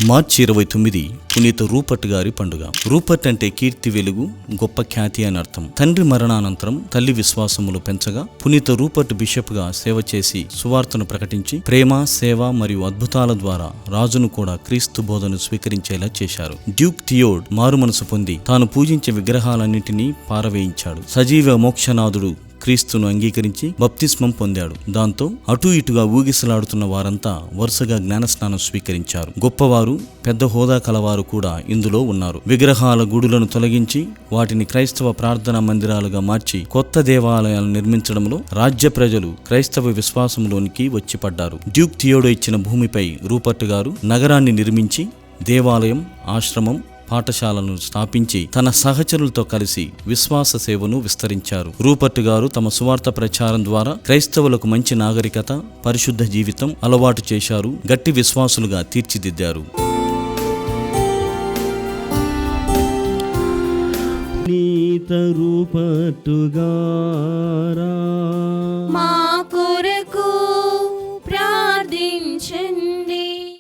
మార్చి 29 పునీత రూపర్ట్ గారి పండుగ. రూపర్ట్ అంటే కీర్తి, వెలుగు, గొప్ప ఖ్యాతి అని అర్థం. తండ్రి మరణానంతరం తల్లి విశ్వాసములు పెంచగా పునీత రూపర్ట్ బిషప్ గా సేవ చేసి సువార్తను ప్రకటించి ప్రేమ, సేవ మరియు అద్భుతాల ద్వారా రాజును కూడా క్రీస్తు బోధను స్వీకరించేలా చేశారు. డ్యూక్ థియోడ్ మారు మనసు పొంది తాను పూజించే విగ్రహాలన్నింటినీ పారవేయించాడు. సజీవ మోక్షనాథుడు క్రీస్తును అంగీకరించి బప్తిస్మం పొందాడు. దాంతో అటూ ఇటుగా ఊగిసలాడుతున్న వారంతా వరుసగా జ్ఞానస్నానం స్వీకరించారు. గొప్పవారు, పెద్ద హోదా కలవారు కూడా ఇందులో ఉన్నారు. విగ్రహాల గుడులను తొలగించి వాటిని క్రైస్తవ ప్రార్థనా మందిరాలుగా మార్చి కొత్త దేవాలయాలను నిర్మించడంలో రాజ్య ప్రజలు క్రైస్తవ విశ్వాసంలోనికి వచ్చి పడ్డారు. డ్యూక్ థియోడో ఇచ్చిన భూమిపై రూపర్ట్ గారు నగరాన్ని నిర్మించి దేవాలయం, ఆశ్రమం, పాఠశాలను స్థాపించి తన సహచరులతో కలిసి విశ్వాస సేవను విస్తరించారు. రూపర్ట్ గారు తమ సువార్త ప్రచారం ద్వారా క్రైస్తవులకు మంచి నాగరికత, పరిశుద్ధ జీవితం అలవాటు చేశారు. గట్టి విశ్వాసులుగా తీర్చిదిద్దారు. రూపర్ట్ గారా మాకు